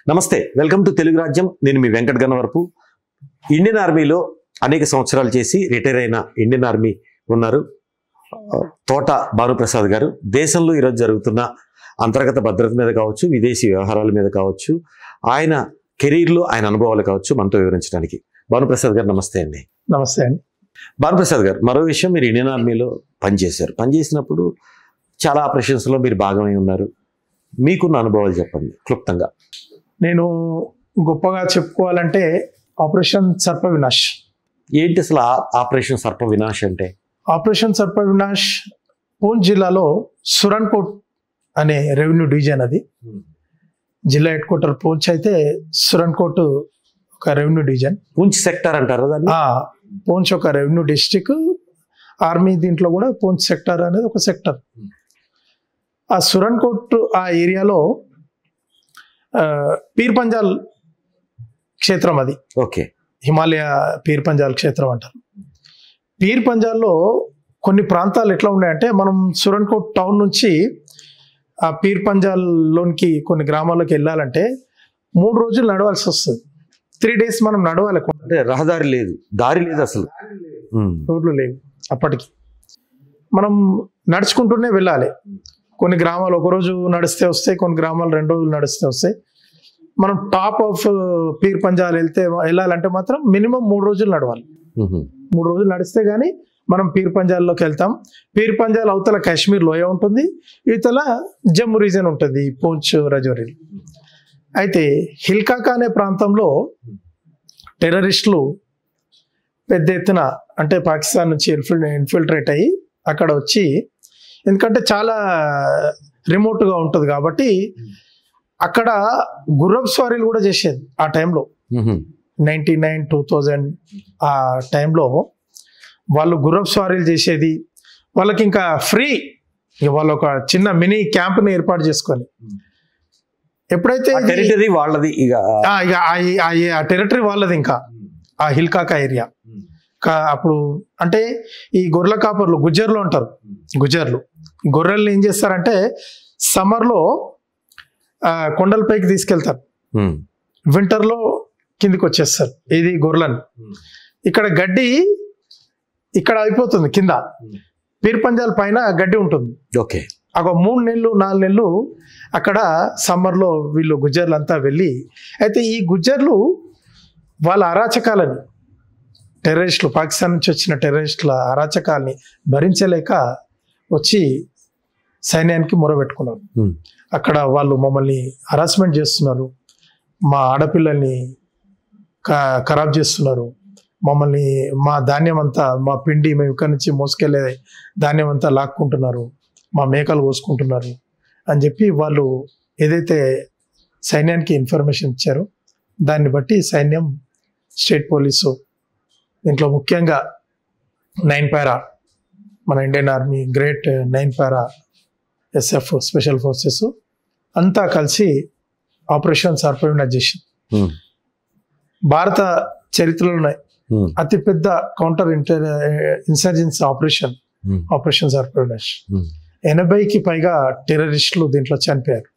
నమస్తే, welcome to Telugu రాజ్యం. నేను మీ వెంకట గన్నవరపు. ఇండియన్ ఆర్మీలో అనేక సంవత్సరాలు చేసి రిటైర్ అయిన ఇండియన్ ఆర్మీ ఉన్నారు తోట భానుప్రసాద్ గారు. దేశంలో ఈరోజు జరుగుతున్న అంతర్గత భద్రత మీద కావచ్చు, విదేశీ వ్యవహారాల మీద కావచ్చు, ఆయన కెరీర్లో ఆయన అనుభవాలు కావచ్చు మనతో వివరించడానికి. భానుప్రసాద్ గారు నమస్తే అండి. నమస్తే అండి. భానుప్రసాద్ గారు, మరో విషయం, మీరు ఇండియన్ ఆర్మీలో పనిచేశారు. పనిచేసినప్పుడు చాలా ఆపరేషన్స్లో మీరు భాగమై ఉన్నారు. మీకున్న అనుభవాలు చెప్పండి క్లుప్తంగా. నేను గొప్పగా చెప్పుకోవాలంటే ఆపరేషన్ సర్ప వినాష్. ఏంటి అసలు ఆపరేషన్ సర్ప వినాష్ అంటే? ఆపరేషన్ సర్ప వినాష్ పూంచ్ జిల్లాలో సురన్కోట్ అనే రెవెన్యూ డివిజన్, అది జిల్లా హెడ్ క్వార్టర్ పూంచ్ అయితే సురన్కోట్ ఒక రెవెన్యూ డివిజన్. పూంచ్ సెక్టర్ అంటారు దాన్ని. పూంచ్ ఒక రెవెన్యూ డిస్ట్రిక్ట్, ఆర్మీ దీంట్లో కూడా పూంచ్ సెక్టర్ అనేది ఒక సెక్టర్. ఆ సురన్కోట్ ఆ ఏరియాలో పీర్ పంజాల్ క్షేత్రం, అది ఓకే, హిమాలయ పీర్ పంజాల్ క్షేత్రం అంటారు. పీర్ పంజాల్లో కొన్ని ప్రాంతాలు ఎట్లా ఉన్నాయంటే, మనం సురన్కోట్ టౌన్ నుంచి ఆ పీర్ పంజాల్లోనికి కొన్ని గ్రామాల్లోకి వెళ్ళాలంటే 3 రోజులు నడవాల్సి వస్తుంది. 3 days మనం నడవాలి. అంటే రహదారి లేదు, దారి లేదు, అసలు రోడ్లు లేవు. అప్పటికి మనం నడుచుకుంటూనే వెళ్ళాలి. కొన్ని గ్రామాలు ఒకరోజు నడిస్తే వస్తాయి, కొన్ని గ్రామాలు 2 రోజులు నడిస్తే వస్తాయి. మనం టాప్ ఆఫ్ పీర్ పంజాల్ వెళ్ళాలంటే మాత్రం మినిమం 3 రోజులు నడవాలి. 3 రోజులు నడిస్తే కానీ మనం పీర్ పంజాల్లోకి వెళ్తాం. పీర్ పంజాల్ అవతల కాశ్మీర్ లోయ ఉంటుంది, ఇవతల జమ్మూ రీజన్ ఉంటుంది, పూంచ్ రజౌరి. అయితే హిల్కాకా అనే ప్రాంతంలో టెర్రరిస్టులు పెద్ద ఎత్తున, అంటే పాకిస్తాన్ నుంచి ఇన్ఫిల్ట్రేట్ అయ్యి అక్కడ వచ్చి, ఎందుకంటే చాలా రిమోట్గా ఉంటుంది కాబట్టి అక్కడ గుర్రపు స్వారీలు కూడా చేసేది ఆ టైంలో. 99, 2000 ఆ టైంలో వాళ్ళు గుర్రపు స్వారీలు చేసేది. వాళ్ళకి ఇంకా ఫ్రీ, వాళ్ళు ఒక చిన్న మినీ క్యాంప్ని ఏర్పాటు చేసుకొని, ఎప్పుడైతే టెరిటరీ వాళ్ళది, ఆ టెరిటరీ వాళ్ళది, ఇంకా ఆ హిల్కాకా ఏరియా. అప్పుడు అంటే ఈ గొర్రెల కాపర్లు గుజ్జర్లు అంటారు. గుజ్జర్లు గొర్రెల్ని ఏం చేస్తారంటే సమ్మర్లో కొండలపైకి తీసుకెళ్తారు, వింటర్లో కిందికి వచ్చేస్తారు. ఇది గొర్రెలను. ఇక్కడ గడ్డి ఇక్కడ అయిపోతుంది కింద, పీర్ పంజాల్ పైన గడ్డి ఉంటుంది. ఓకే, ఒక 3 నెలలు 4 నెలలు అక్కడ సమ్మర్లో వీళ్ళు గుజ్జర్లు అంతా వెళ్ళి, అయితే ఈ గుజ్జర్లు వాళ్ళ అరాచకాలని, టెర్రరిస్టులు, పాకిస్తాన్ నుంచి వచ్చిన టెర్రరిస్టుల అరాచకాలని భరించలేక వచ్చి సైన్యానికి మొరబెట్టుకున్నారు. అక్కడ వాళ్ళు మమ్మల్ని హరాస్మెంట్ చేస్తున్నారు, మా ఆడపిల్లల్ని ఖరాబ్ చేస్తున్నారు, మమ్మల్ని, మా ధాన్యం అంతా, మా పిండి మేము ఇక్కడి నుంచి మోసుకెళ్ళే ధాన్యం అంతా లాక్కుంటున్నారు, మా మేకలు కోసుకుంటున్నారు అని చెప్పి వాళ్ళు ఏదైతే సైన్యానికి ఇన్ఫర్మేషన్ ఇచ్చారో దాన్ని బట్టి సైన్యం, స్టేట్ పోలీసు, దీంట్లో ముఖ్యంగా 9 పారా, మన ఇండియన్ ఆర్మీ గ్రేట్ 9 పారా SF స్పెషల్ ఫోర్సెస్ అంతా కలిసి ఆపరేషన్ సర్ప వినాష్ చేసింది. భారత చరిత్రలోనే అతిపెద్ద కౌంటర్ ఇన్సర్జెన్సీ ఆపరేషన్ సర్ప వినాష్. 80కి పైగా టెర్రరిస్టులు దీంట్లో చనిపోయారు.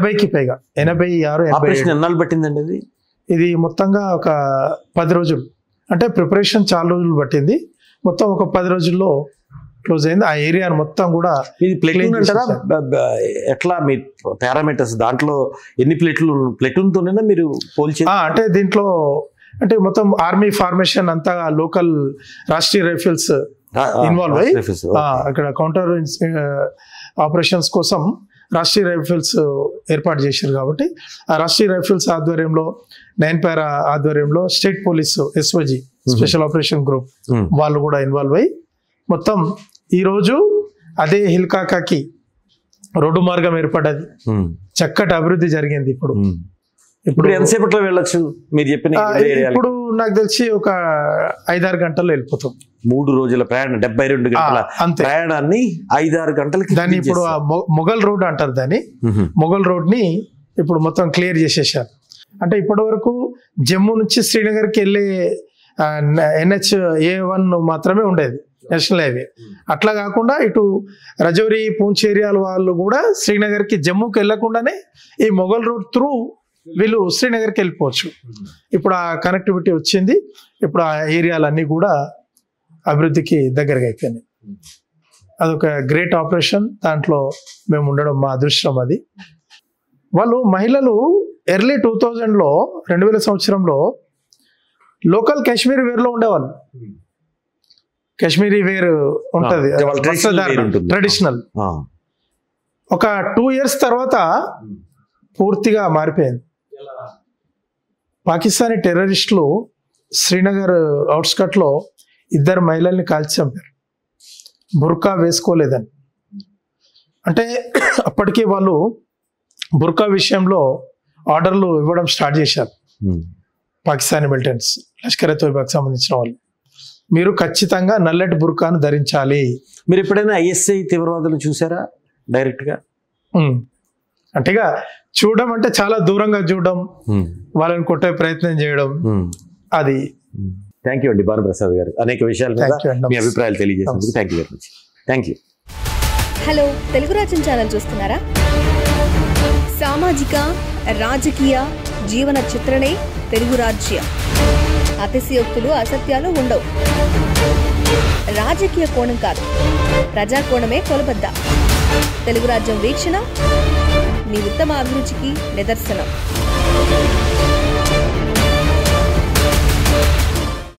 80కి పైగా 86 ఎన్నాళ్ళు పట్టిందండి ఇది మొత్తంగా ఒక 10 రోజులు. అంటే ప్రిపరేషన్ చాలా రోజులు పట్టింది, మొత్తం ఒక 10 రోజుల్లో క్లోజ్ అయింది. ఆ ఏరియాను మొత్తం కూడా. ఇది ప్లేటూన్ అంటారా? ఎట్లా మీ పారామీటర్స్ దాంట్లో ఎన్ని ప్లేటూన్తోనైనా మీరు పోల్చి? అంటే దీంట్లో అంటే మొత్తం ఆర్మీ ఫార్మేషన్ అంతా లోకల్ రాష్ట్రీయ రైఫిల్స్ ఇన్వాల్వ్ అయ్యి అక్కడ కౌంటర్ ఆపరేషన్స్ కోసం రాష్ట్రీయ రైఫిల్స్ ఏర్పాటు చేశారు. కాబట్టి ఆ రాష్ట్రీయ రైఫిల్స్ ఆధ్వర్యంలో, 9 పారా ఆధ్వర్యంలో state police SOG special operation group వాళ్ళు కూడా ఇన్వాల్వ్ అయ్యి మొత్తం ఈరోజు అదే హిల్కాకాకి రోడ్డు మార్గం ఏర్పడ్డది, చక్కటి అభివృద్ధి జరిగింది. ఇప్పుడు ఎంతసేపట్లో వెళ్ళొచ్చు మీరు చెప్పిన? ఇప్పుడు నాకు తెలిసి ఒక 5-6 గంటల్లో వెళ్ళిపోతాం. 3 రోజుల ప్రయాణం, 72 గంటల ప్రయాణాన్ని 5-6 గంటలకి. దాన్ని ఇప్పుడు మొఘల్ రోడ్ అంటారు దాన్ని. మొఘల్ రోడ్ ని ఇప్పుడు మొత్తం క్లియర్ చేసేసారు. అంటే ఇప్పటి వరకు జమ్మూ నుంచి శ్రీనగర్కి వెళ్ళే NH A1 మాత్రమే ఉండేది. National highway. అట్లా కాకుండా ఇటు రజౌరి పూంచ్ ఏరియాల వాళ్ళు కూడా శ్రీనగర్కి జమ్మూకి వెళ్ళకుండానే ఈ మొఘల్ రూట్ త్రూ వీళ్ళు శ్రీనగర్కి వెళ్ళిపోవచ్చు. ఇప్పుడు ఆ కనెక్టివిటీ వచ్చింది. ఇప్పుడు ఆ ఏరియాలన్నీ కూడా అభివృద్ధికి దగ్గరగా అయిపోయినాయి. అదొక గ్రేట్ ఆపరేషన్. దాంట్లో మేము ఉండడం మా అదృష్టం. అది వాళ్ళు మహిళలు ఎర్లీ 2000 సంవత్సరంలో లోకల్ కాశ్మీరీ వేర్లో ఉండేవాళ్ళు. కాశ్మీరీ వేర్ ఉంటుంది ట్రెడిషనల్. ఒక 2 years తర్వాత పూర్తిగా మారిపోయింది. పాకిస్తానీ టెర్రరిస్టులు శ్రీనగర్ అవుట్స్కట్లో 2 మహిళల్ని కాల్చి చంపారు, బుర్కా వేసుకోలేదని. అంటే అప్పటికే వాళ్ళు బుర్కా విషయంలో ఆర్డర్లు ఇవ్వడం స్టార్ట్ చేశారు. పాకిస్తానీ మిలిటెంట్స్, లష్కర్-e-తోయిబాకి సంబంధించిన వాళ్ళు, మీరు ఖచ్చితంగా నల్లటి బుర్కాను ధరించాలి. మీరు ఎప్పుడైనా ఐఎస్ఐ తీవ్రవాదులు చూసారా డైరెక్ట్గా? అంటేగా చూడడం అంటే చాలా దూరంగా చూడడం, వాళ్ళని కొట్టే ప్రయత్నం చేయడం. అది. థ్యాంక్ యూ అండి భానుప్రసాద్ గారు, అనేక విషయాల మీద మీ అభిప్రాయాలు తెలియజేసినందుకు thank you very much. Thank you. Hello, Telugu Rajyam channel చూస్తున్నారా? సామాజిక రాజకీయ జీవన చిత్రణే తెలుగు రాజ్యం. అతిశయోక్తులు అసత్యాలు ఉండవు. రాజకీయ కోణం కాదు, ప్రజా కోణమే కొలబద్ద. తెలుగు రాజ్యం వీక్షణ మీ ఉత్తమ అభిరుచికి నిదర్శనం.